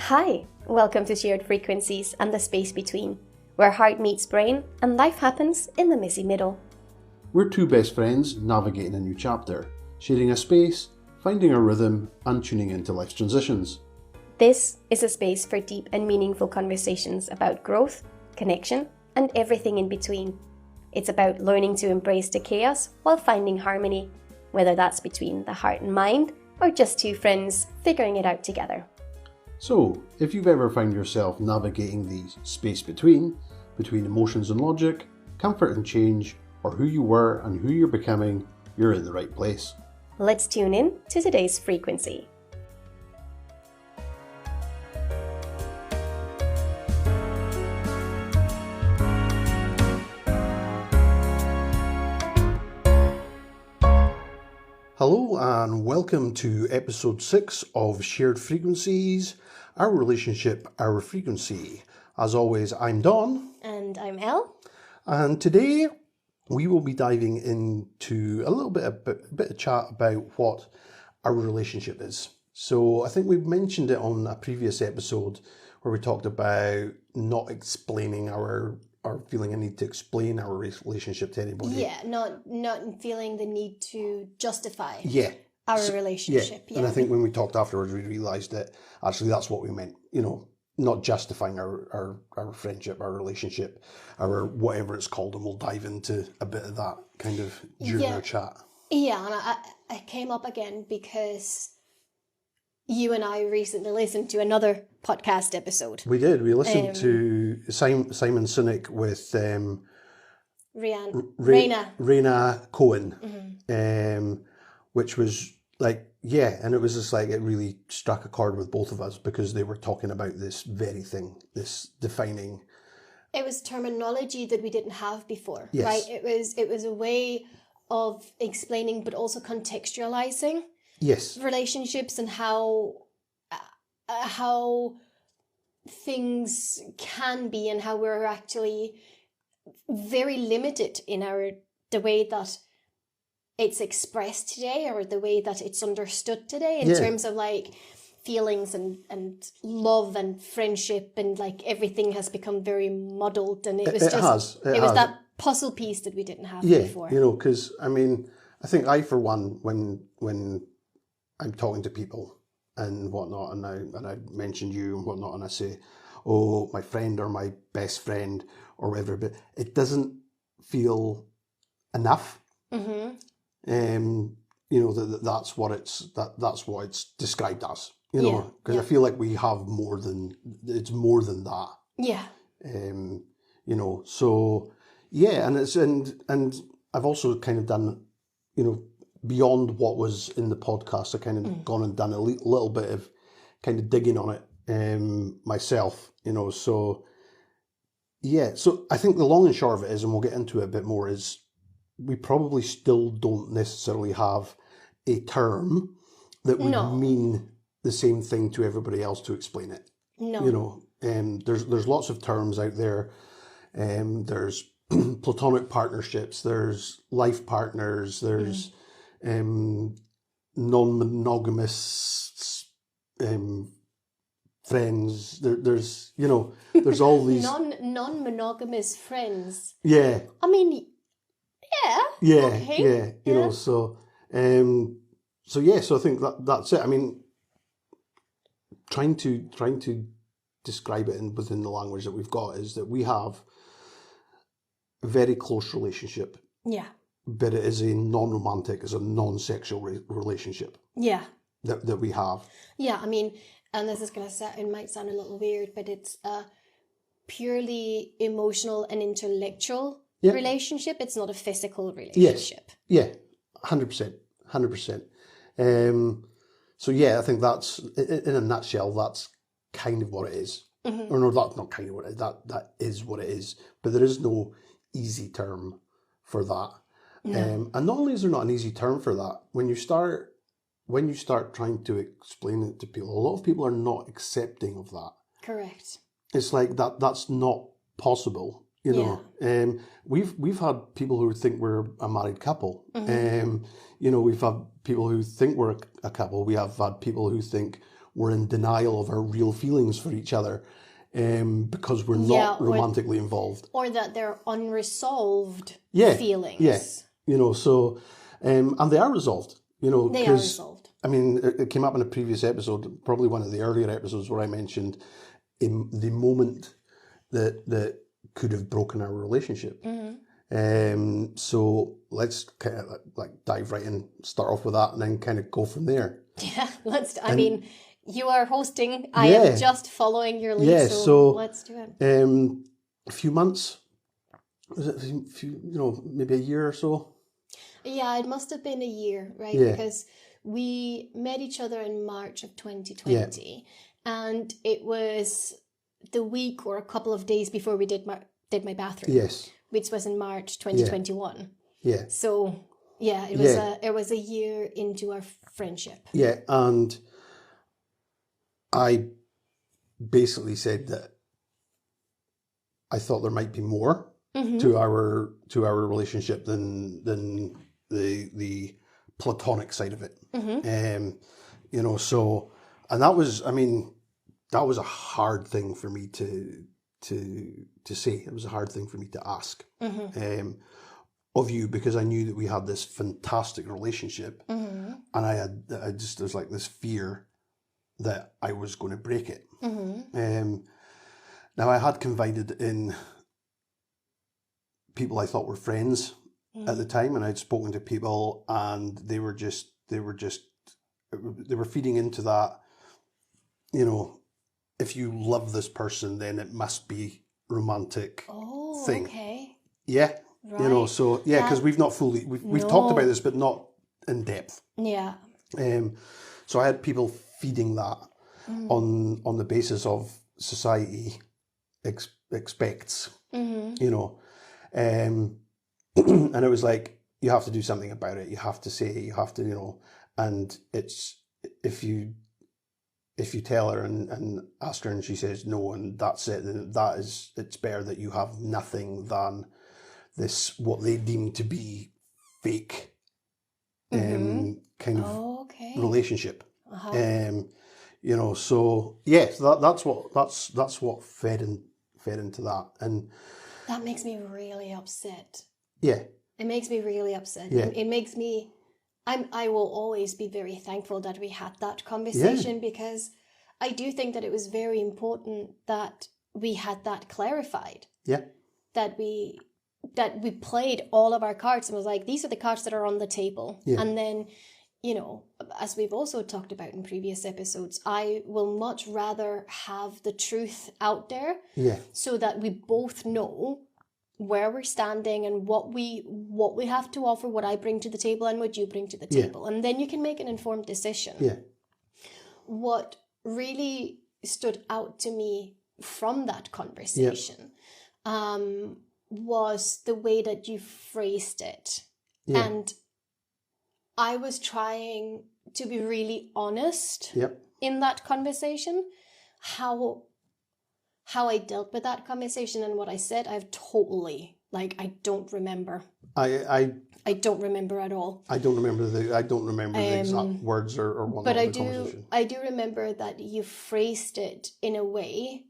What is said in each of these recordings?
Hi, welcome to Shared Frequencies and the Space Between, where heart meets brain and life happens in the messy middle. We're two best friends navigating a new chapter, sharing a space, finding our rhythm, and tuning into life's transitions. This is a space for deep and meaningful conversations about growth, connection, and everything in between. It's about learning to embrace the chaos while finding harmony, whether that's between the heart and mind or just two friends figuring it out together. So, if you've ever found yourself navigating the space between emotions and logic, comfort and change, or who you were and who you're becoming, you're in the right place. Let's tune in to today's frequency. Hello and welcome to episode 6 of Shared Frequencies, Our Relationship, Our Frequency. As always, I'm Don. And I'm Elle. And today we will be diving into a little bit of chat about what our relationship is. So I think we've mentioned it on a previous episode where we talked about not explaining or feeling a need to explain our relationship to anybody. Yeah, not feeling the need to justify our relationship. Yeah. And I think when we talked afterwards, we realised that actually that's what we meant, not justifying our friendship, our relationship, our whatever it's called, and we'll dive into a bit of that kind of during our chat. Yeah, and I came up again because you and I recently listened to another podcast episode. We did. We listened to Simon Sinek with Raina Cohen, which was and it was just it really struck a chord with both of us because they were talking about this very thing, this defining. It was terminology that we didn't have before, yes. Right? It was a way of explaining, but also contextualizing. Yes. Relationships and how things can be and how we're actually very limited in the way that it's expressed today or the way that it's understood today in terms of feelings and love and friendship and everything has become very muddled and it was that puzzle piece that we didn't have before. Because I think I for one when I'm talking to people and whatnot, and I mention you and whatnot, and I say, "Oh, my friend or my best friend or whatever," but it doesn't feel enough. Mm-hmm. That's what it's described as. Because I feel like we have more than that. Yeah. So yeah, and I've also kind of done, beyond what was in the podcast, I kind of gone and done a little bit of kind of digging on it myself, so yeah. So I think the long and short of it is, and we'll get into it a bit more, is we probably still don't necessarily have a term that would mean the same thing to everybody else to explain it. No. There's lots of terms out there. There's platonic partnerships, there's life partners, there's non-monogamous friends. There's all these non-monogamous friends. Yeah. I mean, yeah. Okay. Yeah. So I think that's it. I mean, trying to describe it within the language that we've got is that we have a very close relationship. Yeah. But it is a non-romantic, it's a non-sexual relationship. Yeah. That we have. Yeah, I mean, and this is it might sound a little weird, but it's a purely emotional and intellectual relationship. It's not a physical relationship. Yes. Yeah. 100%. 100%. So yeah, I think that's, in a nutshell, that's kind of what it is. Mm-hmm. Or no, that's not kind of what it is. That is what it is. But there is no easy term for that. No. And not only is there not an easy term for that, when you start trying to explain it to people, a lot of people are not accepting of that. Correct. It's that's not possible. We've had people who think we're a married couple. Mm-hmm. We've had people who think we're a couple. We have had people who think we're in denial of our real feelings for each other, because we're Yeah, not romantically involved. Or that they're unresolved Yeah, feelings. yeah. You know, so, and they are resolved, you know, They are resolved. I mean, it came up in a previous episode, probably one of the earlier episodes, where I mentioned the moment that could have broken our relationship. So let's kind of like dive right in, start off with that, and then kind of go from there. Yeah, I mean, you are hosting. I am just following your lead. Yeah, so let's do it. A few months, was it a few, you know, maybe a year or so? Yeah, it must have been a year, right? Yeah. Because we met each other in March of 2020, and it was the week or a couple of days before we did my bathroom. Yes. Which was in March 2021. Yeah. So yeah, it was a year into our friendship. Yeah, and I basically said that I thought there might be more to our relationship than the platonic side of it. You know, so, and that was, I mean, that was a hard thing for me to say. It was a hard thing for me to ask of you, because I knew that we had this fantastic relationship, and I just, there's like this fear that I was going to break it. Now, I had confided in people I thought were friends at the time, and I'd spoken to people, and they were feeding into that, you know, if you love this person, then it must be romantic thing. Okay. Yeah. Right. You know, so yeah, because we've not fully, we've talked about this, but not in depth. Yeah. So I had people feeding that on the basis of society expects, you know, and it was like, you have to do something about it. You have to say, you have to, you know, and it's, if you tell her and ask her and she says no, and that's it, then it's better that you have nothing than this, what they deem to be fake, kind of relationship. You know, so yeah, so that's what fed into that, and that makes me really upset. Yeah. It makes me really upset. Yeah. It makes me, I will always be very thankful that we had that conversation, because I do think that it was very important that we had that clarified. Yeah. That we played all of our cards and was like, these are the cards that are on the table. Yeah. And then, you know, as we've also talked about in previous episodes, I will much rather have the truth out there, so that we both know where we're standing and what we have to offer, what I bring to the table and what you bring to the table. And then you can make an informed decision. Yeah. What really stood out to me from that conversation was the way that you phrased it. Yeah. And I was trying to be really honest in that conversation. How I dealt with that conversation and what I said, I've totally, like, I don't remember. I don't remember at all. I don't remember the exact words or whatnot. But conversation. I do remember that you phrased it in a way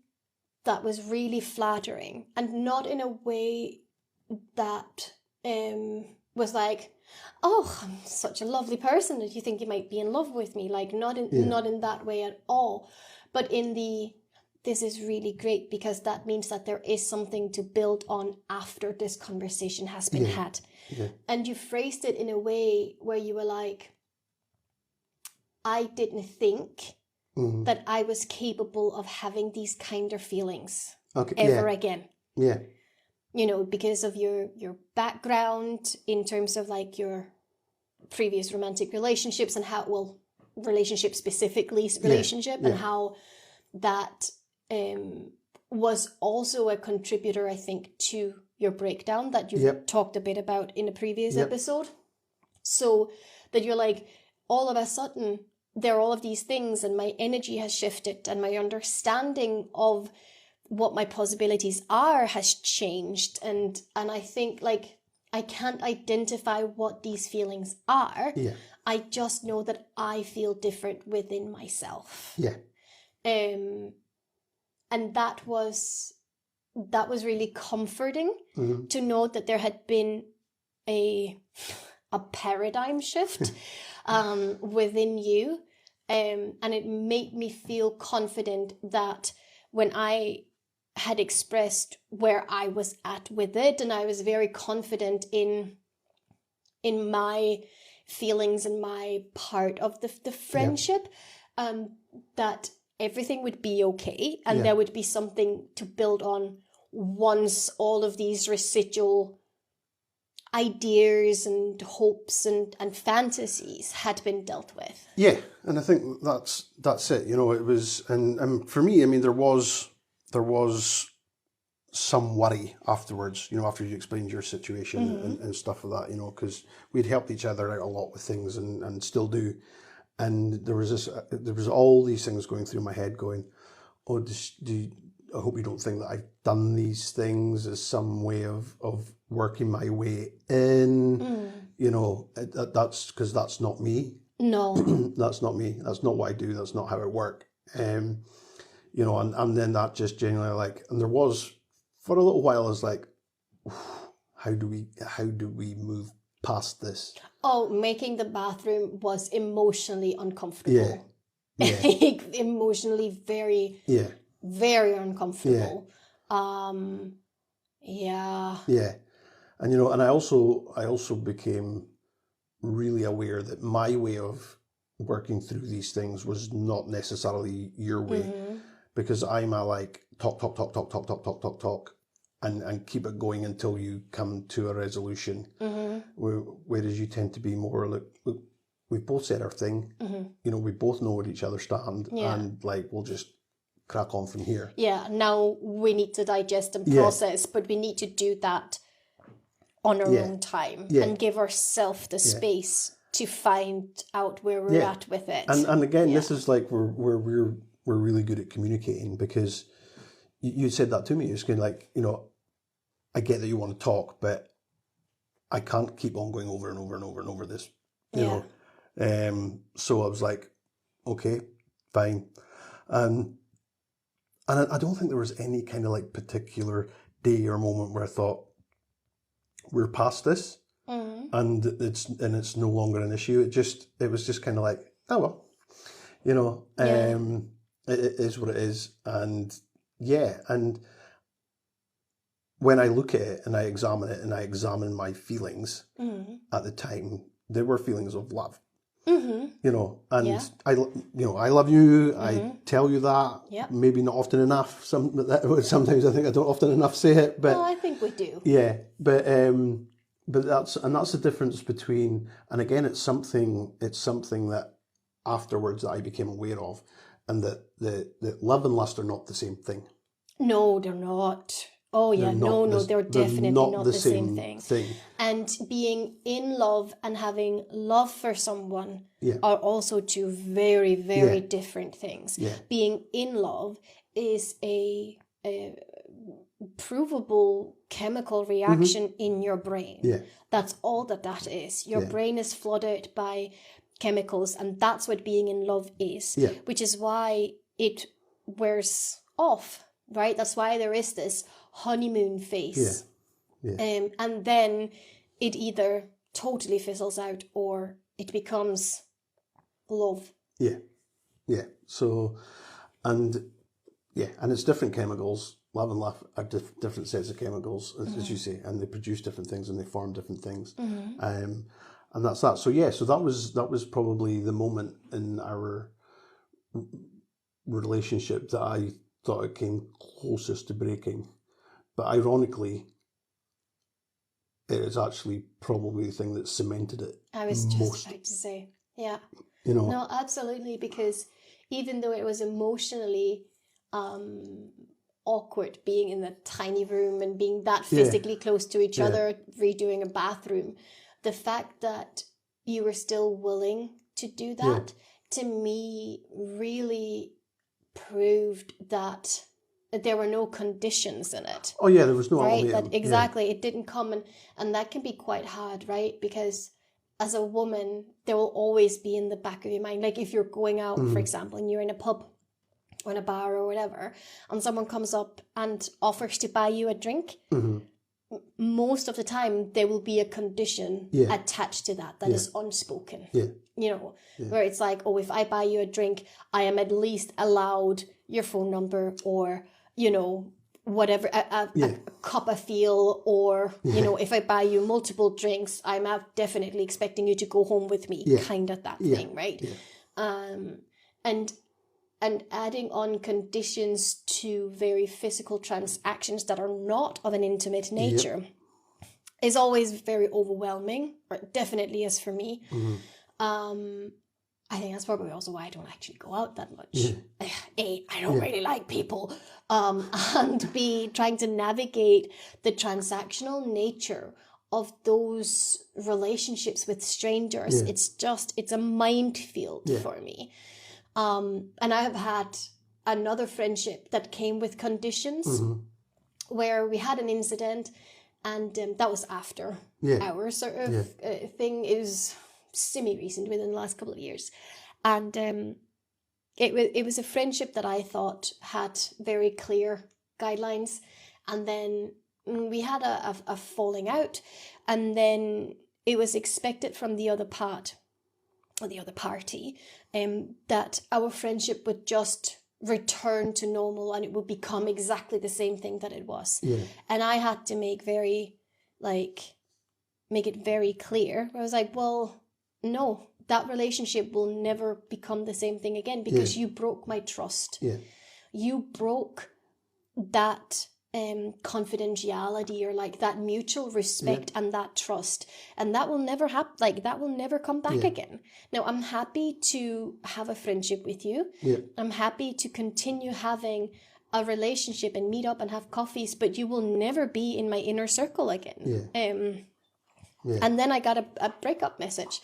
that was really flattering, and not in a way that was like, oh, I'm such a lovely person that you think you might be in love with me. Like, not in that way at all, but in the, this is really great because that means that there is something to build on after this conversation has been had. Yeah. And you phrased it in a way where you were like, I didn't think that I was capable of having these kind of feelings ever again. Yeah. You know, because of your background in terms of like your previous romantic relationships and how, well, relationship specifically, and how that was also a contributor, I think, to your breakdown that you've talked a bit about in a previous episode. So that you're like, all of a sudden, there are all of these things and my energy has shifted and my understanding of what my possibilities are has changed. And I think, like, I can't identify what these feelings are. Yeah. I just know that I feel different within myself. Yeah. And that was really comforting to know that there had been a paradigm shift within you. And it made me feel confident that when I had expressed where I was at with it, and I was very confident in my feelings and my part of the friendship, that everything would be okay, and there would be something to build on once all of these residual ideas and hopes and fantasies had been dealt with. Yeah, and I think that's it. You know, it was, and for me, I mean, there was some worry afterwards. You know, after you explained your situation and stuff like that. You know, because we'd helped each other out a lot with things and still do. And there was all these things going through my head, going, oh, I hope you don't think that I've done these things as some way of working my way in. You know, that's because that's not me. No. That's not me. That's not what I do. That's not how I work. You know, and then that just genuinely like, and there was, for a little while, I was like, how do we move past this? Oh, making the bathroom was emotionally uncomfortable. Yeah. Emotionally very, very uncomfortable. Yeah. Yeah. And, you know, and I also became really aware that my way of working through these things was not necessarily your way, because I'm a like talk, and keep it going until you come to a resolution. Whereas you tend to be more like, look, we've both said our thing. You know, we both know where each other stand, and like we'll just crack on from here. Yeah. Now we need to digest and process, but we need to do that on our own time and give ourselves the space to find out where we're at with it. And again, this is like where we're really good at communicating, because you said that to me. It's kind of like, you know, I get that you want to talk, but I can't keep on going over and over and over and over this, you know. So I was like, okay, fine. And I don't think there was any kind of like particular day or moment where I thought, we're past this, and it's no longer an issue. It was just kind of like, oh well, you know, it is what it is, and and when I look at it and I examine it and I examine my feelings at the time, there were feelings of love, you know, and I love you. I tell you that, maybe not often enough. Sometimes I think I don't often enough say it, but I think we do. Yeah, but that's the difference between, and again, it's something that afterwards that I became aware of, and that love and lust are not the same thing. No, they're not. Oh yeah, they're definitely not the same thing. And being in love and having love for someone are also two very, very different things. Yeah. Being in love is a provable chemical reaction in your brain. Yeah. That's all that is. Your brain is flooded by chemicals, and that's what being in love is. Yeah. Which is why it wears off, right? That's why there is this honeymoon phase. And then it either totally fizzles out or it becomes love. So, and it's different chemicals. Love and love are different sets of chemicals, as you say, and they produce different things and they form different things. And that's that. So so that was probably the moment in our relationship that I thought it came closest to breaking. But ironically, it is actually probably the thing that cemented it. I was just about to say, you know. No, absolutely, because even though it was emotionally awkward being in that tiny room and being that physically close to each other, redoing a bathroom, the fact that you were still willing to do that, to me, really proved that there were no conditions in it. Oh yeah, there was no right? ultimatum. That exactly, it didn't come, and that can be quite hard, right? Because as a woman, there will always be in the back of your mind, like if you're going out, for example, and you're in a pub or in a bar or whatever, and someone comes up and offers to buy you a drink, most of the time there will be a condition attached to that is unspoken. You know, where it's like, oh, if I buy you a drink, I am at least allowed your phone number, or, you know, whatever, a cup of feel, or, you know, if I buy you multiple drinks, I'm definitely expecting you to go home with me, kind of that thing, right? And adding on conditions to very physical transactions that are not of an intimate nature is always very overwhelming, or it definitely is for me. I think that's probably also why I don't actually go out that much. A, I don't really like people. And B, trying to navigate the transactional nature of those relationships with strangers. It's a minefield for me. And I have had another friendship that came with conditions where we had an incident, and that was after our sort of thing. It was semi-recent, within the last couple of years. And it was a friendship that I thought had very clear guidelines. And then we had a falling out, and then it was expected from the other party, that our friendship would just return to normal and it would become exactly the same thing that it was. And I had to make it very clear. I was like, well, no, that relationship will never become the same thing again, because you broke my trust. You broke that confidentiality, or like that mutual respect and that trust, and that will never happen. Like, that will never come back again. Now, I'm happy to have a friendship with you. I'm happy to continue having a relationship and meet up and have coffees, but you will never be in my inner circle again. And then I got a breakup message,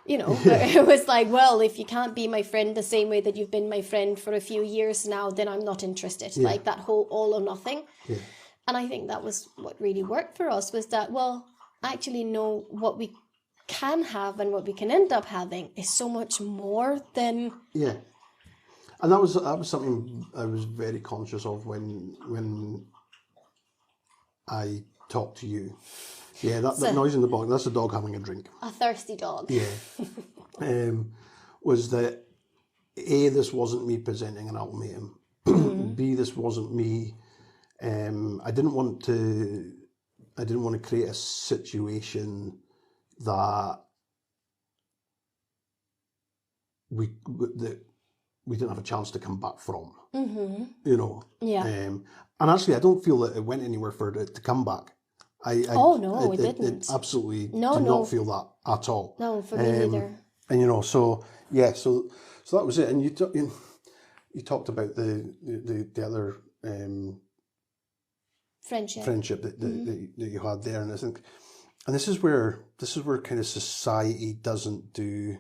you know, where it was like, well, if you can't be my friend the same way that you've been my friend for a few years now, then I'm not interested. Like that whole all or nothing. And I think that was what really worked for us, was that, well, actually, no, what we can have and what we can end up having is so much more than... And that was something I was very conscious of when I talked to you. That noise in the dog, that's a dog having a drink. A thirsty dog. Was that, A, this wasn't me presenting an ultimatum. B, this wasn't me. I didn't want to create a situation that we didn't have a chance to come back from. You know. And actually, I don't feel that it went anywhere for it to come back. It didn't. It absolutely did not feel that at all. No, for me neither. And you know, so that was it. And you talked about the other friendship that you had there, and I think, and this is where kind of society doesn't do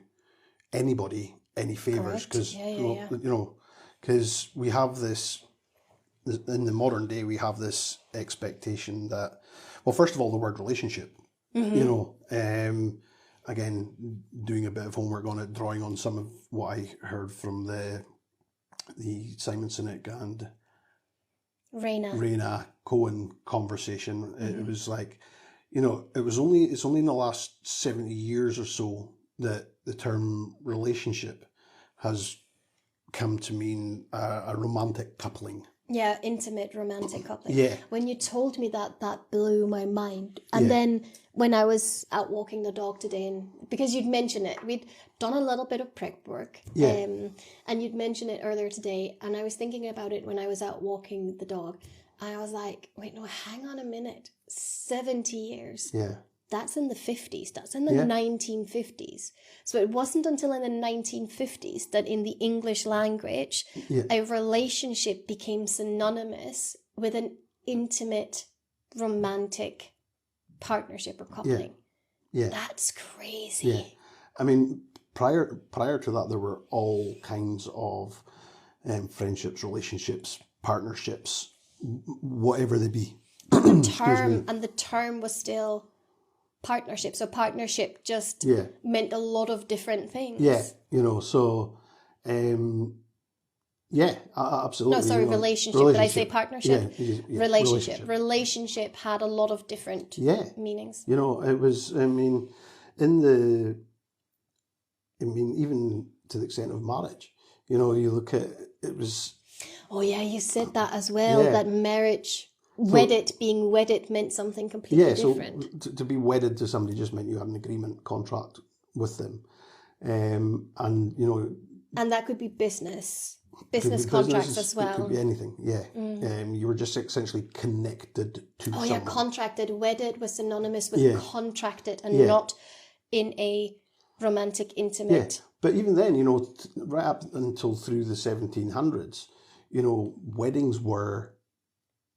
anybody any favors, because you know, because we have this in the modern day, we have this expectation that, well, first of all, the word relationship, you know, again, doing a bit of homework on it, drawing on some of what I heard from the Simon Sinek and Raina Cohen conversation. It was like, you know, it's only in the last 70 years or so that the term relationship has come to mean a romantic coupling. Yeah, intimate romantic coupling. Yeah. When you told me that blew my mind. And then when I was out walking the dog today, and because you'd mentioned it, we'd done a little bit of prep work. And you'd mentioned it earlier today, and I was thinking about it when I was out walking the dog. And I was like, wait, no, hang on a minute. 70 years. Yeah. That's in the 50s. That's in the 1950s. So it wasn't until in the 1950s that in the English language, a relationship became synonymous with an intimate, romantic partnership or coupling. That's crazy. I mean, prior to that, there were all kinds of friendships, relationships, partnerships, whatever they be. The term was still partnership. So partnership just meant a lot of different things. Yeah, so absolutely. No, sorry, relationship. Did I say partnership? Yeah, Relationship had a lot of different meanings. It was, even to the extent of marriage, you look at, it was... Oh yeah, you said that as well, that marriage, being wedded meant something completely different. So to be wedded to somebody just meant you had an agreement contract with them. And that could be business contracts as well. It could be anything, you were just essentially connected to someone. Yeah, contracted. Wedded was synonymous with contracted and not in a romantic, intimate... Yeah, but even then, right up until through the 1700s, weddings were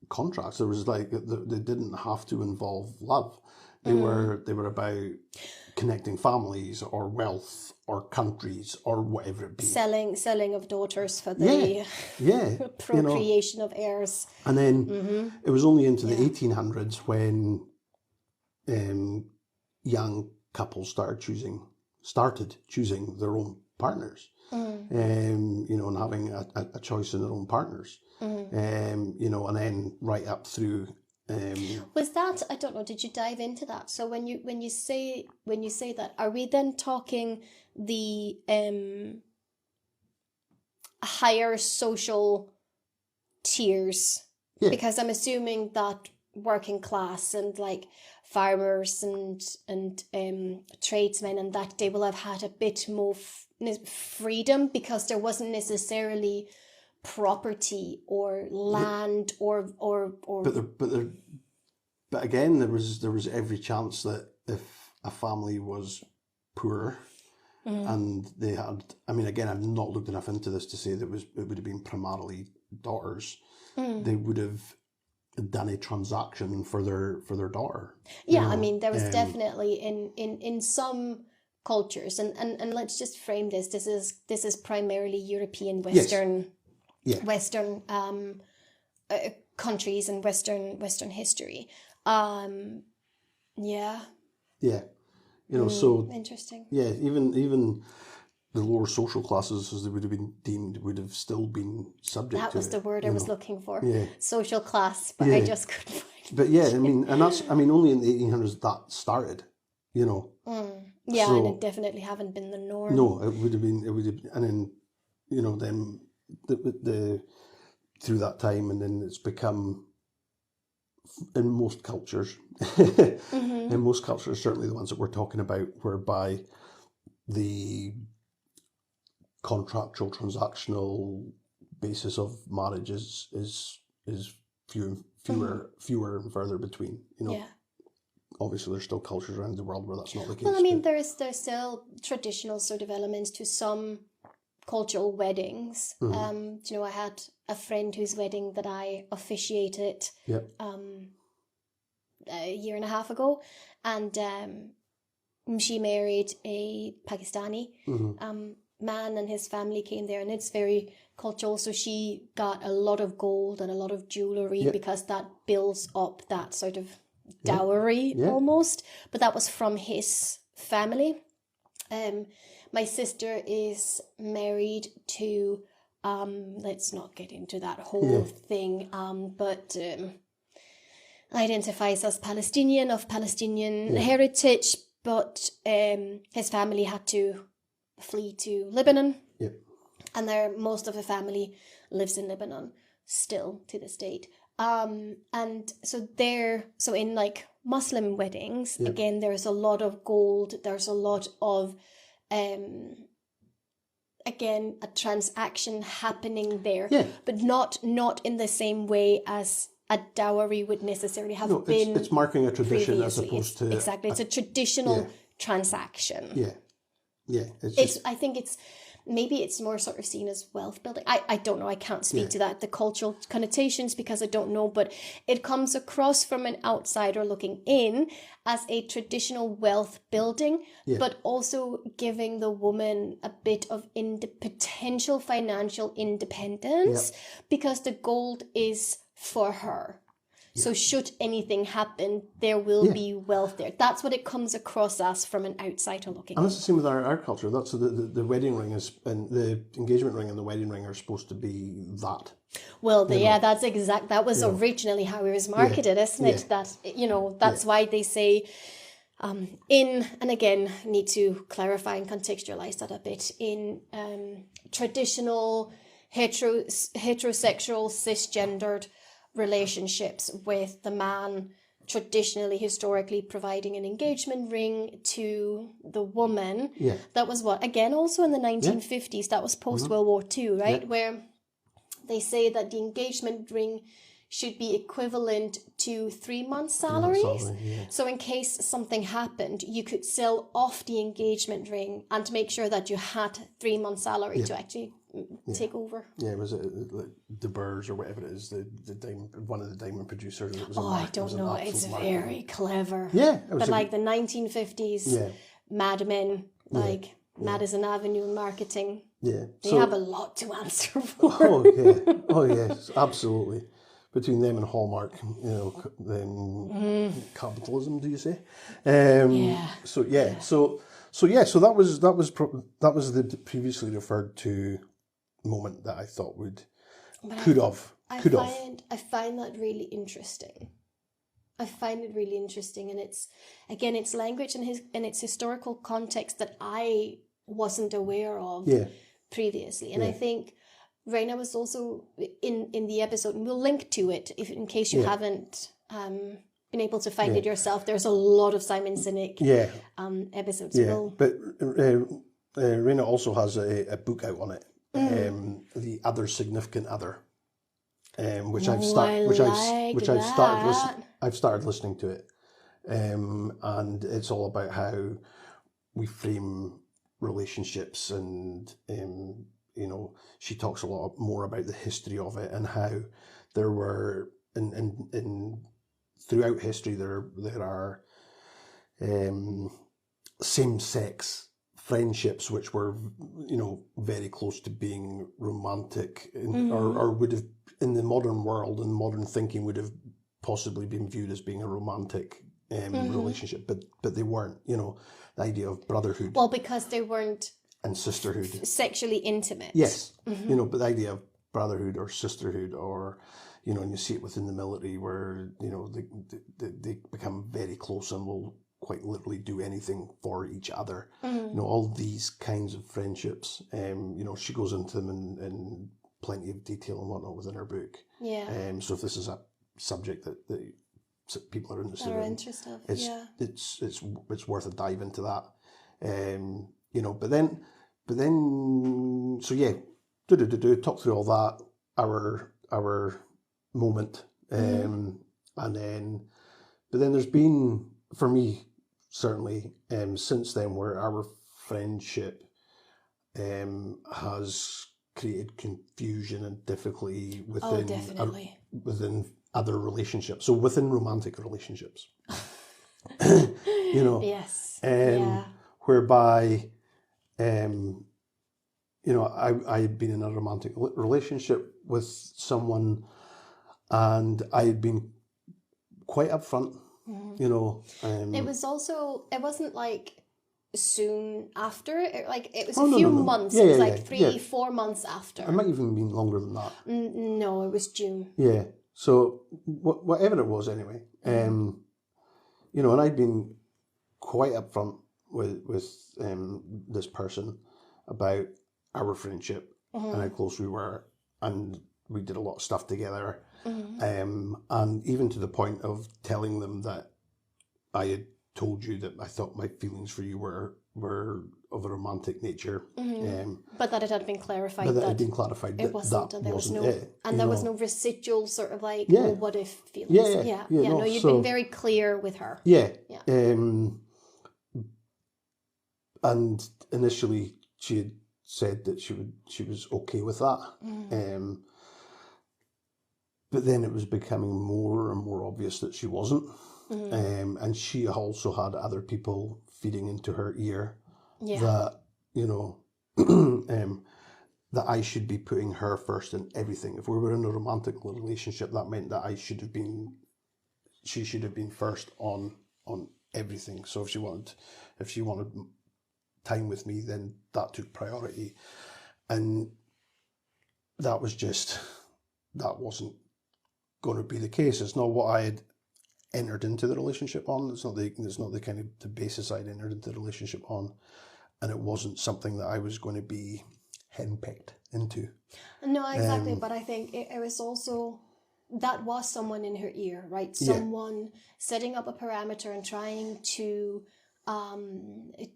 contracts. There was they didn't have to involve love. They were about connecting families or wealth or countries or whatever it be. Selling of daughters for the procreation of heirs. And then it was only into the 1800s when young couples started choosing their own partners. And having a choice in their own partners. And then right up through. Was that, I don't know, did you dive into that? So when you say that, are we then talking the higher social tiers? Yeah. Because I'm assuming that working class and farmers and tradesmen and that they will have had a bit more freedom because there wasn't necessarily property or land but again there was every chance that if a family was poor and they had, again, I've not looked enough into this to say that it would have been primarily daughters, they would have done a transaction for their daughter. Yeah, there was definitely in some cultures, and let's just frame this. This is primarily European, Western, Western countries and Western history. So interesting. Yeah, even the lower social classes, as they would have been deemed, would have still been subject. That was the word I was looking for. Yeah. Social class, but I just couldn't find it. But and that's only in the 1800s that started. Yeah, so, and it definitely haven't been the norm. No, it would have been, and then then the through that time, and then it's become in most cultures, in most cultures, certainly the ones that we're talking about, whereby the contractual, transactional basis of marriage is fewer and further between. Obviously, there's still cultures around the world where that's not the case. Well, there's still traditional sort of elements to some cultural weddings. I had a friend whose wedding that I officiated a year and a half ago, and she married a Pakistani man, and his family came there, and it's very cultural. So she got a lot of gold and a lot of jewelry because that builds up that sort of dowry almost, but that was from his family. My sister is married to let's not get into that whole thing, but identifies as Palestinian, of Palestinian heritage, but his family had to flee to Lebanon, and most of the family lives in Lebanon still to this date. And so in Muslim weddings, again, there's a lot of gold, there's a lot of, again, a transaction happening there, but not in the same way as a dowry would necessarily have been. It's marking a tradition previously. As opposed to... Exactly, it's a traditional transaction. Yeah. Yeah, I think it's maybe it's more sort of seen as wealth building. I don't know. I can't speak to that, the cultural connotations, because I don't know. But it comes across from an outsider looking in as a traditional wealth building, but also giving the woman a bit of potential financial independence, because the gold is for her. So should anything happen, there will be wealth there. That's what it comes across as from an outsider looking in. And that's the same with our culture. That's the wedding ring is, and the engagement ring and the wedding ring are supposed to be that. Well, that was originally how it was marketed, isn't it? That, that's why they say, and again, need to clarify and contextualize that a bit, in traditional heterosexual cisgendered relationships, with the man traditionally, historically providing an engagement ring to the woman. Yeah. That was what, again, also in the 1950s, that was post World War II, right? Yeah. Where they say that the engagement ring should be equivalent to 3 months' salaries. So in case something happened, you could sell off the engagement ring and make sure that you had 3 months' salary to actually take over. Yeah, was it like De Beers or whatever it is, the diamond, one of the diamond producers? It was I don't know. It's very clever. Yeah. But like the 1950s Mad Men, like Madison Avenue marketing. Yeah. They have a lot to answer for. Oh yes, absolutely. Between them and Hallmark, capitalism, do you say? So that was the previously referred to moment that I thought I find that really interesting. I find it really interesting, and it's language and its historical context that I wasn't aware of previously, and I think Raina was also in the episode, and we'll link to it in case you haven't been able to find it yourself. There's a lot of Simon Sinek episodes. But Raina also has a book out on it, The Other Significant Other, which I've started listening to it, and it's all about how we frame relationships, and she talks a lot more about the history of it, and how there were in throughout history there are same-sex friendships which were very close to being romantic, or would have, in the modern world and modern thinking, would have possibly been viewed as being a romantic relationship, but they weren't. The idea of brotherhood, because they weren't, and sisterhood, sexually intimate. Yes. But the idea of brotherhood or sisterhood, or and you see it within the military where they become very close and will quite literally do anything for each other. All these kinds of friendships. She goes into them in plenty of detail and whatnot within her book. Yeah. So if this is a subject that people are interested it's worth a dive into that. But then talk through all that, our moment, and then, but then there's been, for me certainly, since then, where our friendship has created confusion and difficulty within other relationships. So within romantic relationships, yes, whereby, I had been in a romantic relationship with someone, and I had been quite upfront, it wasn't like soon after, it was a few months. It was 3-4 months after. It might even been longer than that. No, it was June. Yeah. So whatever it was, anyway, and I'd been quite upfront with this person about our friendship and how close we were, and we did a lot of stuff together, and even to the point of telling them that I had told you that I thought my feelings for you were of a romantic nature, but that it had been clarified. It wasn't, and there was no it, and there was no residual sort of what if feelings. You'd been very clear with her. And initially she had said that she was okay with that. But then it was becoming more and more obvious that she wasn't. And she also had other people feeding into her ear that, you know, that I should be putting her first in everything. If we were in a romantic relationship, that meant that she should have been first on everything. So if she wanted time with me, then that took priority. And that wasn't going to be the case. It's not what I had entered into the relationship on. It's not the kind of the basis I'd entered into the relationship on. And it wasn't something that I was going to be henpecked into. No, exactly. But I think it was also, that was someone in her ear, right? Someone setting up a parameter and trying to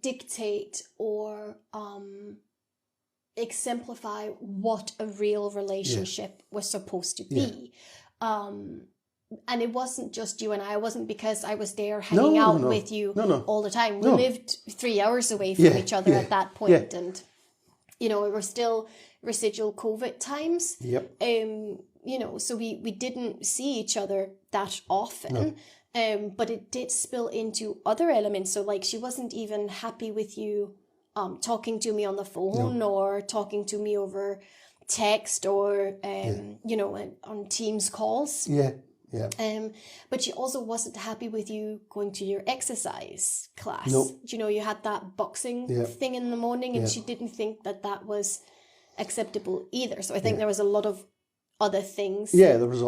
dictate or exemplify what a real relationship was supposed to be. And it wasn't just you and I. It wasn't because I was there hanging out with you all the time. We lived 3 hours away from each other at that point. And, you know, it were still residual COVID times. You know, so we didn't see each other that often. But it did spill into other elements. So, like, she wasn't even happy with you talking to me on the phone or talking to me over text or, you know, on Teams calls. But she also wasn't happy with you going to your exercise class. You know, you had that boxing thing in the morning, and she didn't think that was acceptable either. So I think there was a lot of other things there was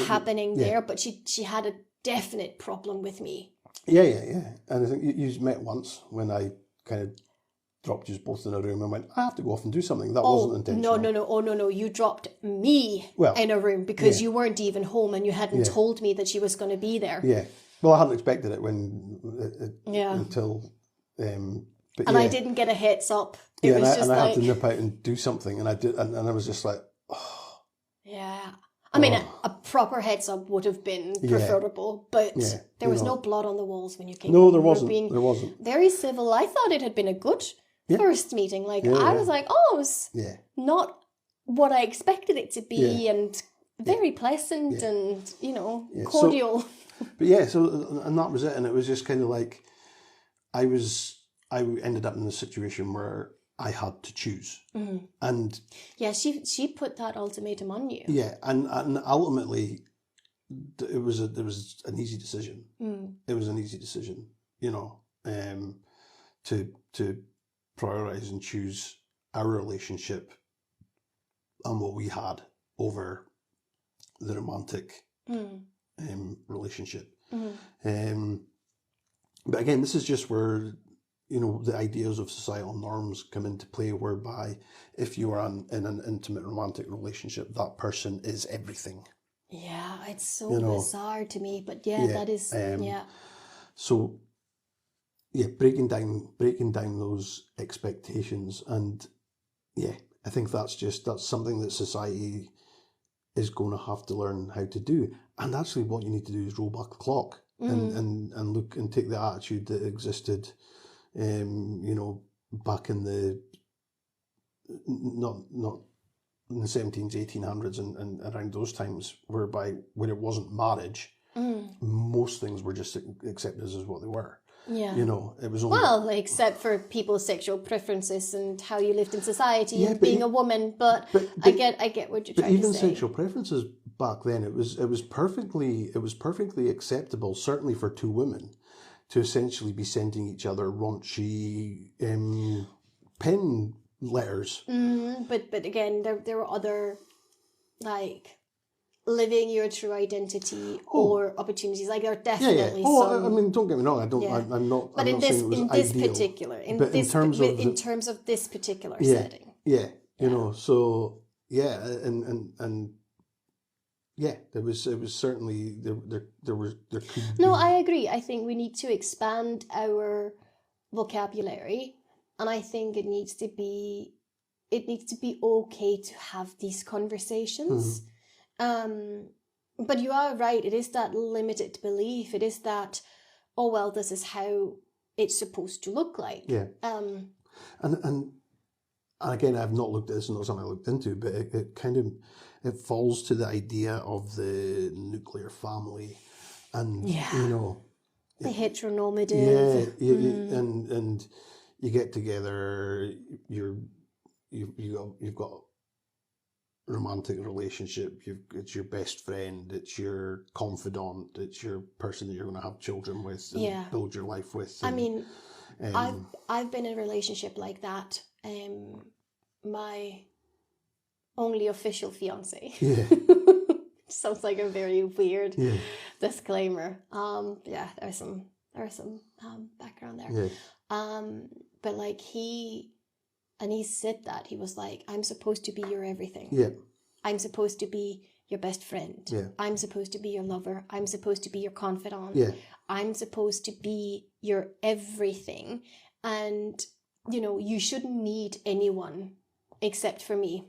happening there, but she had a definite problem with me. And I think you met once when I kind of dropped you both in a room and went, I have to go off and do something. That wasn't intentional. No. You dropped me in a room because you weren't even home and you hadn't told me that she was going to be there. Well, I hadn't expected it until... But I didn't get a heads up. It was just I had to nip out and do something, and I did, and I was just like, oh. I mean, a proper heads up would have been preferable, but there was no blood on the walls when you came. No, there wasn't. There wasn't. Very civil. I thought it had been a good first meeting. Like I was like, oh, it was not what I expected it to be, and very pleasant and cordial. So and that was it, and it was just kind of like I ended up in a situation where I had to choose. And she put that ultimatum on you. And ultimately it was an easy decision. It was an easy decision, to prioritize and choose our relationship and what we had over the romantic relationship. But again, this is just where the ideas of societal norms come into play, whereby if you are in an intimate romantic relationship, that person is everything. Yeah, it's so bizarre to me, but that is, So, breaking down those expectations, and I think that's something that society is going to have to learn how to do. And actually what you need to do is roll back the clock and look and take the attitude that existed back in the not in the 1700s, 1800s and around those times, where it wasn't marriage, most things were just accepted as what they were. It was only... except for people's sexual preferences and how you lived in society and being a woman. But I get what you're trying to say. But even sexual preferences back then, it was perfectly acceptable, certainly for two women, to essentially be sending each other raunchy pen letters. But again, there were other, like, living your true identity or opportunities. Like, there are definitely some... I mean, don't get me wrong. I'm not. But in this particular, in terms of this particular setting. So and it was certainly there could be... No, I agree. I think we need to expand our vocabulary, and I think it needs to be okay to have these conversations. But you are right. It is that limited belief. It is that, oh well, this is how it's supposed to look like. Yeah. And again, I've not looked at this, not something I looked into, but it kind of, it falls to the idea of the nuclear family, and you know, the heteronormative. And you get together, you've got romantic relationship, it's your best friend, it's your confidant, it's your person that you're going to have children with and build your life with. And, I mean, I've been in a relationship like that. My only official fiance. Yeah. Sounds like a very weird disclaimer. There's some background there. Yeah. But like he said that he was like, I'm supposed to be your everything. Yeah. I'm supposed to be your best friend. Yeah. I'm supposed to be your lover. I'm supposed to be your confidant. Yeah. I'm supposed to be your everything. And, you know, you shouldn't need anyone except for me.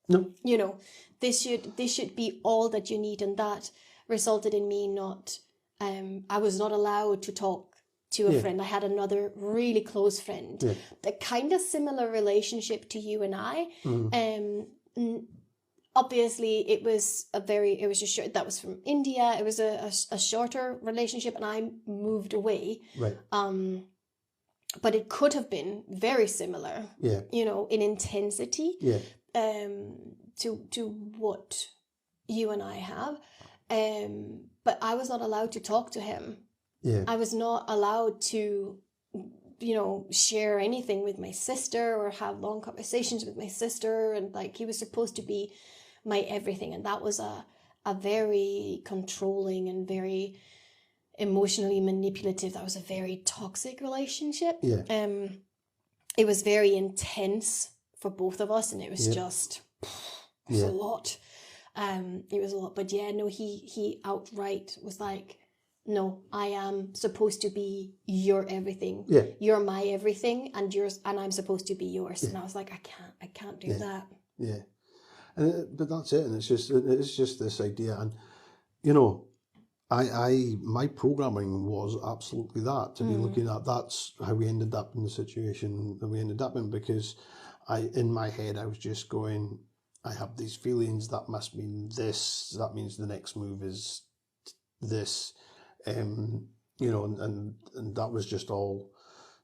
No. You know, this should be all that you need. And that resulted in me not, I was not allowed to talk to a friend. I had another really close friend, the kind of similar relationship to you and I. Obviously, it was that was from India. It was a shorter relationship, and I moved away. Right. But it could have been very similar. Yeah. You know, in intensity. Yeah. To what you and I have. But I was not allowed to talk to him. Yeah. I was not allowed to, you know, share anything with my sister or have long conversations with my sister. And like, he was supposed to be my everything. And that was a very controlling and very emotionally manipulative. That was a very toxic relationship. Yeah. It was very intense for both of us. And it was just, it was a lot. It was a lot. But yeah, no, he outright was like, no, I am supposed to be your everything. Yeah. You're my everything, and I'm supposed to be yours. Yeah. And I was like, I can't do that. Yeah. But that's it. And it's just this idea. And, you know, my programming was absolutely that, to be looking at, that's how we ended up in the situation that we ended up in, because in my head, I was just going, I have these feelings, that must mean this, that means the next move is this. You know, and that was just all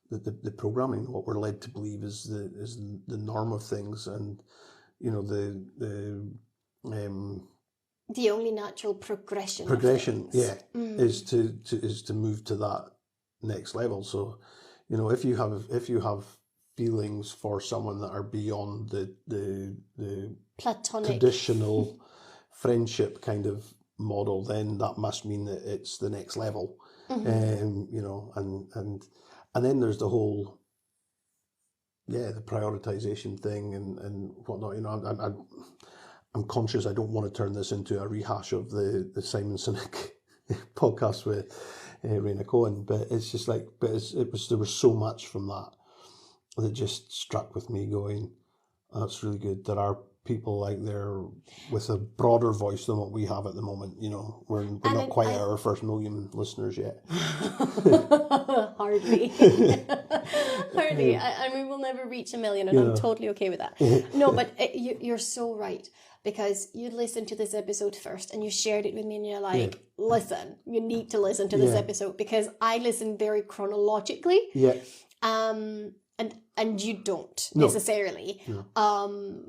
the programming. What we're led to believe is the norm of things, and you know the only natural progression. Is to move to that next level. So, you know, if you have feelings for someone that are beyond the platonic traditional friendship kind of model, then that must mean that it's the next level. You know, and then there's the whole the prioritization thing and whatnot. You know, I'm conscious I don't want to turn this into a rehash of the Simon Sinek podcast with Raina Cohen, but it's just like, there was so much from that just struck with me, going, that's really good. There are people out there with a broader voice than what we have at the moment. You know, we're not quite at our first million listeners yet. Hardly. Hardly. And we will never reach 1 million, and I'm totally okay with that. No, but you're so right, because you listened to this episode first and you shared it with me, and you're like, listen, you need to listen to this episode, because I listen very chronologically. Yeah. And you don't necessarily. No.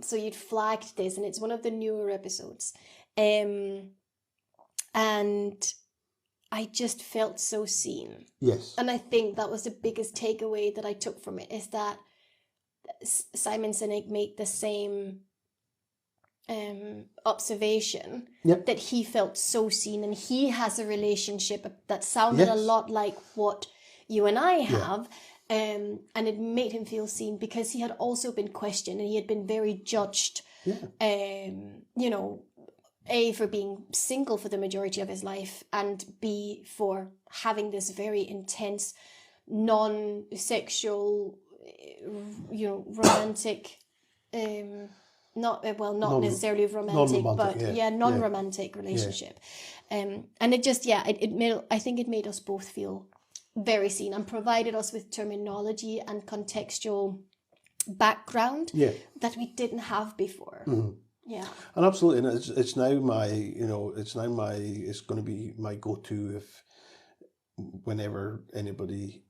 So you'd flagged this, and it's one of the newer episodes. And I just felt so seen. Yes. And I think that was the biggest takeaway that I took from it, is that Simon Sinek made the same observation, that he felt so seen, and he has a relationship that sounded a lot like what you and I have. And it made him feel seen, because he had also been questioned, and he had been very judged, you know, A, for being single for the majority of his life, and B, for having this very intense, non-sexual, you know, romantic, not necessarily romantic, but non-romantic relationship. And it just, I think it made us both feel very seen and provided us with terminology and contextual background that we didn't have before. Yeah. And absolutely, and it's now my, it's going to be my go-to if whenever anybody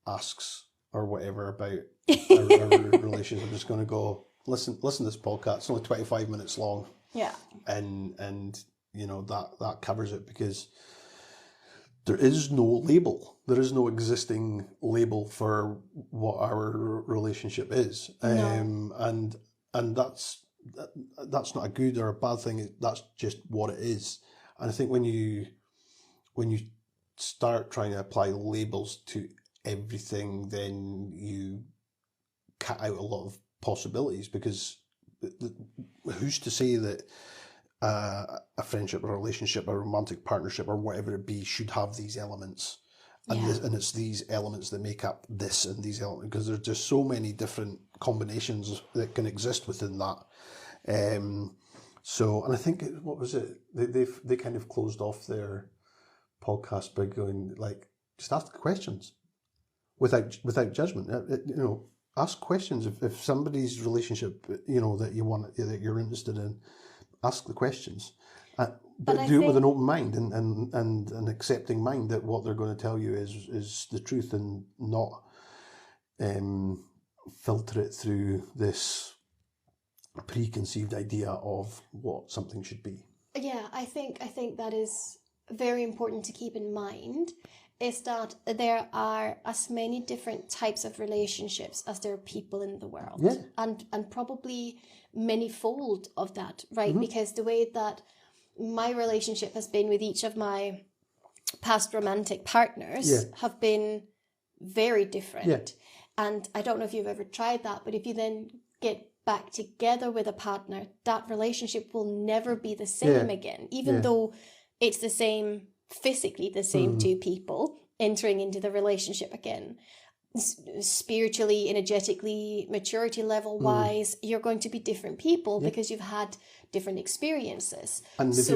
asks or whatever about our relationship, I'm just going to go, listen to this podcast. It's only 25 minutes long. Yeah. And that covers it, because there is no label. There is no existing label for what our relationship is. No. And that's not a good or a bad thing. That's just what it is. And I think when you start trying to apply labels to everything, then you cut out a lot of possibilities, because who's to say that a friendship, a relationship, a romantic partnership, or whatever it be, should have these elements, and it's these elements that make up this and these elements, because there's just so many different combinations that can exist within that. So, and I think, what was it? They kind of closed off their podcast by going like, just ask the questions without judgment. Ask questions. If somebody's relationship, that you're interested in, ask the questions. But do it with an open mind and an accepting mind that what they're going to tell you is the truth, and not filter it through this preconceived idea of what something should be. Yeah, I think that is very important to keep in mind, is that there are as many different types of relationships as there are people in the world. Yeah. And probably many-fold of that, right? Because the way that my relationship has been with each of my past romantic partners have been very different. Yeah. And I don't know if you've ever tried that, but if you then get back together with a partner, that relationship will never be the same again, even though it's the same, physically the same two people entering into the relationship again. Spiritually, energetically, maturity level wise, you're going to be different people because you've had different experiences. And if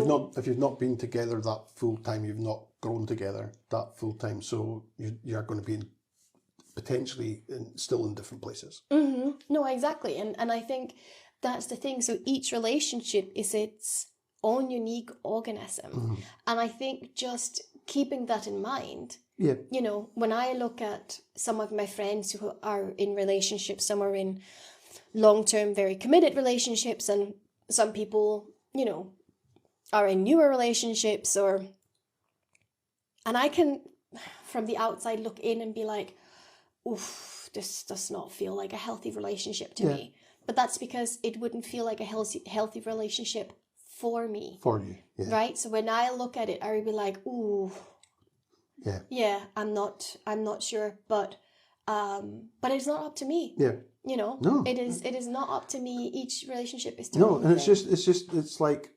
you've not been together that full time, you've not grown together that full time, so you're going to be potentially still in different places. No, exactly. And I think that's the thing. So each relationship is its own unique organism. And I think just keeping that in mind, when I look at some of my friends who are in relationships, some are in long-term, very committed relationships, and some people, are in newer relationships, and I can, from the outside, look in and be like, oof, this does not feel like a healthy relationship to me. But that's because it wouldn't feel like a healthy relationship for me. For you, right? So when I look at it, I would be like, ooh, I'm not sure, but it's not up to me. No, it is not up to me. Each relationship is different. No, and it's like,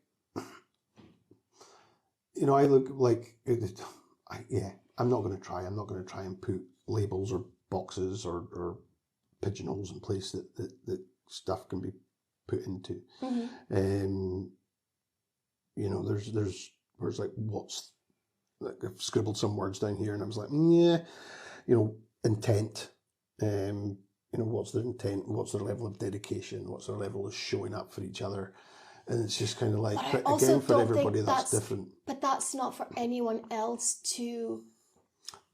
I look like, I'm not going to try and put labels or boxes or pigeonholes in place that stuff can be put into. There's like, I've scribbled some words down here, and I was like, intent. What's their intent? What's their level of dedication? What's their level of showing up for each other? And it's just kind of like, but again, for everybody, that's different. But that's not for anyone else to.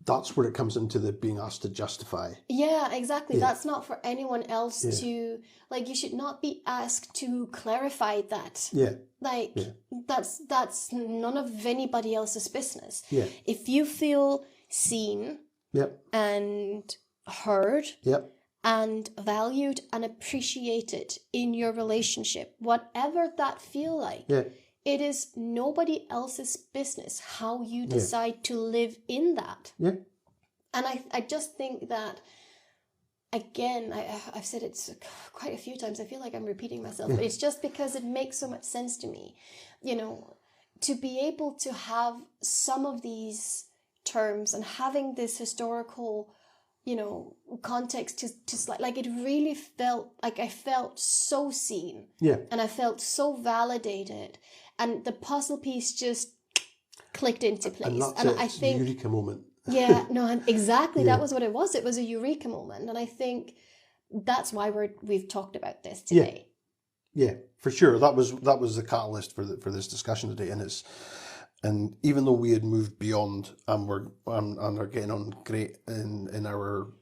That's where it comes into the being asked to justify. Yeah, exactly. Yeah. That's not for anyone else to, you should not be asked to clarify that. Yeah. That's none of anybody else's business. Yeah. If you feel seen and heard and valued and appreciated in your relationship, whatever that feel like, it is nobody else's business how you decide to live in that. Yeah. And I just think that, again, I've said it quite a few times. I feel like I'm repeating myself, but it's just because it makes so much sense to me. To be able to have some of these terms and having this historical, context to like it really felt like I felt so seen. Yeah. And I felt so validated. And the puzzle piece just clicked into place. And that's I think the eureka moment. Yeah, no, exactly. Yeah. That was what it was. It was a eureka moment. And I think that's why we've talked about this Yeah. today. Yeah, for sure. That was the catalyst for this discussion today, and even though we had moved beyond and are getting on great in our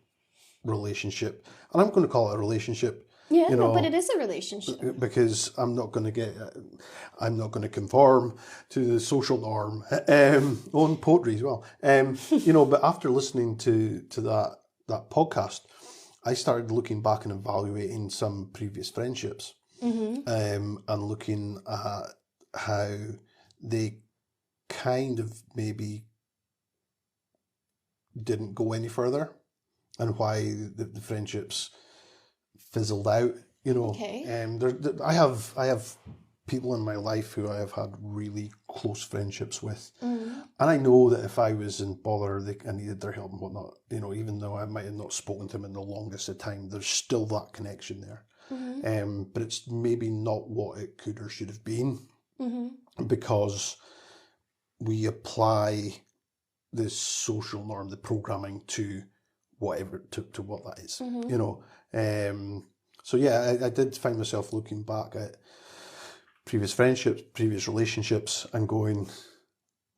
relationship, and I'm going to call it a relationship. Yeah, no, but it is a relationship. Because I'm not going to conform to the social norm on poetry as well. But after listening to that podcast, I started looking back and evaluating some previous friendships, and looking at how they kind of maybe didn't go any further, and why the friendships fizzled out. Okay. I have people in my life who I have had really close friendships with, and I know that if I was in bother, I needed their help and whatnot. Even though I might have not spoken to them in the longest of time, there's still that connection there. But it's maybe not what it could or should have been, because we apply the social norm, the programming, to whatever to what that is. So yeah, I did find myself looking back at previous friendships, previous relationships, and going,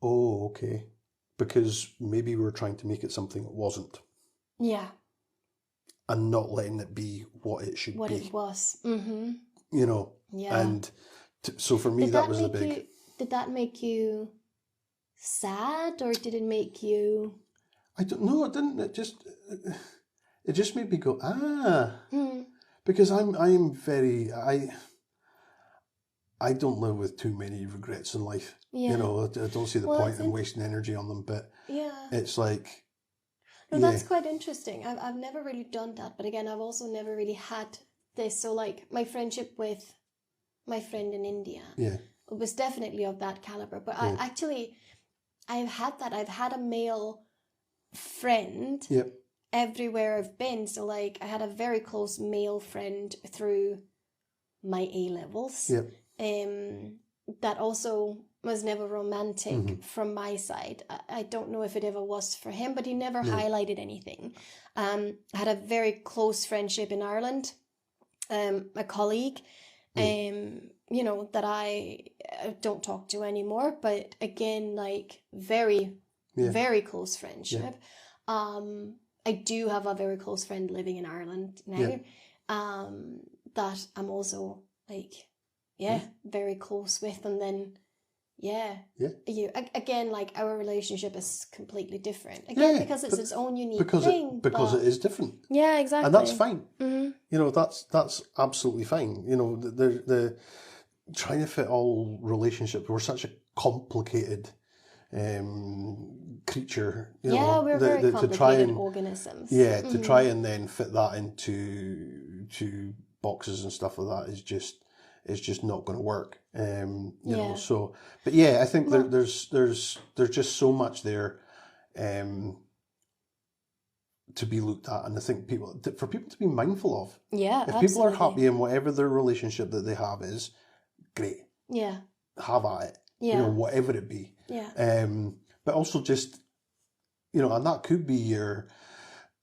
oh, okay, because maybe we were trying to make it something it wasn't. Yeah. And not letting it be what it should be. What it was. Yeah. And so for me, that was the big... Did that make you sad, or did it make you... I don't know, it didn't. It just made me go, because I don't live with too many regrets in life. Yeah. I don't see the point in wasting energy on them, but it's like... No, that's quite interesting. I've never really done that, but again, I've also never really had this. So like my friendship with my friend in India, it was definitely of that caliber. But I've had that. I've had a male friend everywhere I've been. So like I had a very close male friend through my A-levels. That also was never romantic from my side. I don't know if it ever was for him, but he never highlighted anything. I had a very close friendship in Ireland, a colleague, that I don't talk to anymore, but again, like very, very close friendship. I do have a very close friend living in Ireland now, that I'm also like, very close with, and then again, like our relationship is completely different again, because it's its own unique thing. Because it is different. Yeah, exactly. And that's fine. That's absolutely fine. The trying to fit all relationships. We're such a complicated creature. We're very complicated organisms. Yeah, to try and then fit that into boxes and stuff like that is just not going to work. So, but I think there's just so much there to be looked at, and I think for people to be mindful of. Yeah, if people are happy in whatever their relationship that they have is, great. Yeah. Have at it. Yeah. Whatever it be. Yeah. But also just, and that could be your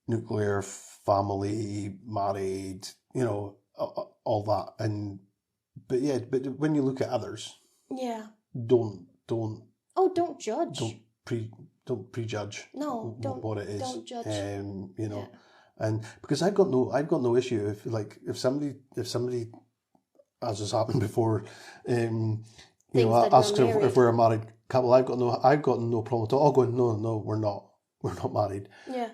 nuclear family, married, all that, but when you look at others, don't judge. Don't prejudge. No, don't what it is. Don't judge. And because I've got no issue if somebody, as has happened before, ask if we're a married couple, I've got no problem at all. Going, no, we're not married. Yeah.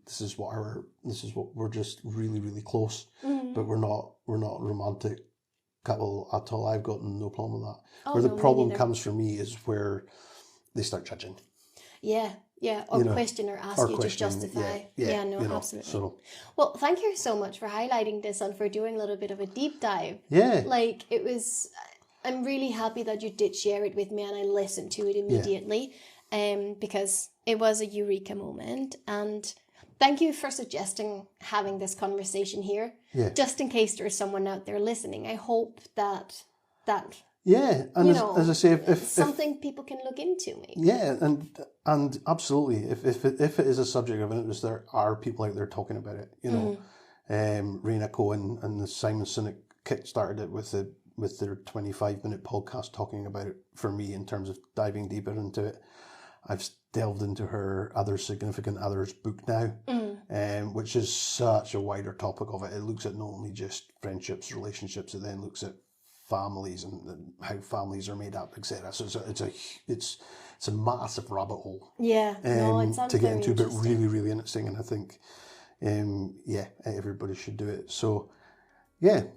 This is what we're just really, really close, but we're not romantic couple at all. I've got no problem with that. Where the problem comes for me is where they start judging. Yeah. Or question or ask you to justify. Absolutely. So, well, thank you so much for highlighting this and for doing a little bit of a deep dive. Yeah. Like it was, I'm really happy that you did share it with me and I listened to it immediately. Because it was a eureka moment, and thank you for suggesting having this conversation here. Just in case there's someone out there listening, I hope that Yeah, and as I say, if something people can look into, maybe. Yeah, and absolutely, if it is a subject of interest, there are people out there talking about it. You know, Raina Cohen and the Simon Sinek kickstarted it with their 25-minute podcast talking about it. For me, in terms of diving deeper into it, I've delved into her Other Significant Others book now, which is such a wider topic of it. It looks at not only just friendships, relationships, it then looks at families and how families are made up, etc. So it's a massive rabbit hole. Yeah, it sounds to get into, but interesting. really, really interesting. And I think, everybody should do it. So,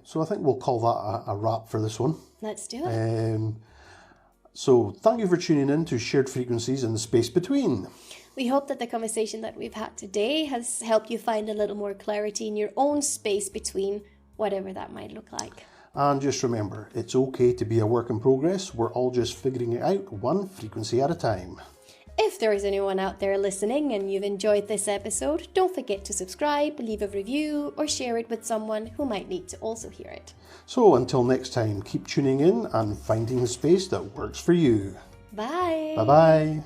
so I think we'll call that a wrap for this one. Let's do it. So thank you for tuning in to Shared Frequencies in the Space Between. We hope that the conversation that we've had today has helped you find a little more clarity in your own space between, whatever that might look like. And just remember, it's okay to be a work in progress. We're all just figuring it out one frequency at a time. If there is anyone out there listening and you've enjoyed this episode, don't forget to subscribe, leave a review, or share it with someone who might need to also hear it. So until next time, keep tuning in and finding the space that works for you. Bye. Bye-bye.